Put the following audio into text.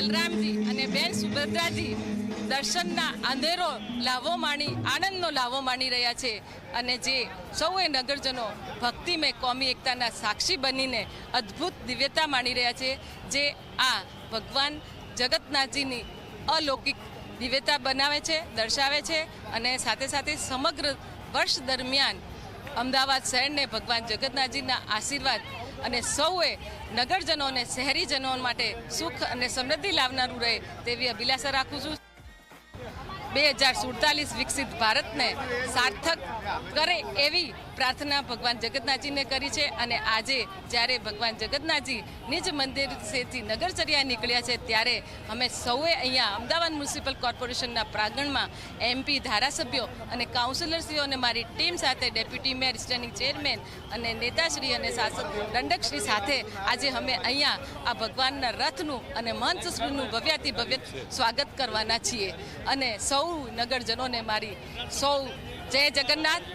બલરામજી અને બેન સુભદ્રાજી દર્શનના અંધેરો લાવો માણી આનંદનો લાવો માણી રહ્યા છે અને જે સૌએ નગરજનો ભક્તિમય કોમી એકતાના સાક્ષી બનીને અદ્ભુત દિવ્યતા માણી રહ્યા છે, જે આ ભગવાન જગન્નાથજીની અલૌકિક દિવ્યતા બનાવે છે, દર્શાવે છે અને સાથે સાથે સમગ્ર વર્ષ દરમિયાન અમદાવાદ શહેરને ભગવાન જગન્નાથજીના આશીર્વાદ અને સૌએ નગરજનોને શહેરીજનો માટે સુખ અને સમૃદ્ધિ લાવનારું રહે તેવી અભિલાષા રાખું છું। 2047 વિકસિત ભારતને સાર્થક કરે એવી પ્રાર્થના ભગવાન જગન્નાથજીને કરી છે અને આજે જ્યારે ભગવાન જગન્નાથજી નિજ મંદિરથી નગરચર્યા નીકળ્યા છે ત્યારે અમે સૌએ અહીંયા અમદાવાદ મ્યુનિસિપલ કોર્પોરેશનના પ્રાંગણમાં MP ધારાસભ્યો અને કાઉન્સિલરશ્રીઓને મારી ટીમ સાથે ડેપ્યુટી મેયર, સ્ટેન્ડિંગ ચેરમેન અને નેતાશ્રી અને શાસક દંડકશ્રી સાથે આજે અમે અહીંયા આ ભગવાનના રથનું અને મહંતશ્રીનું ભવ્યાતિ ભવ્ય સ્વાગત કરવાના છીએ અને સૌ નગરજનોને મારી સૌ જય જગન્નાથ।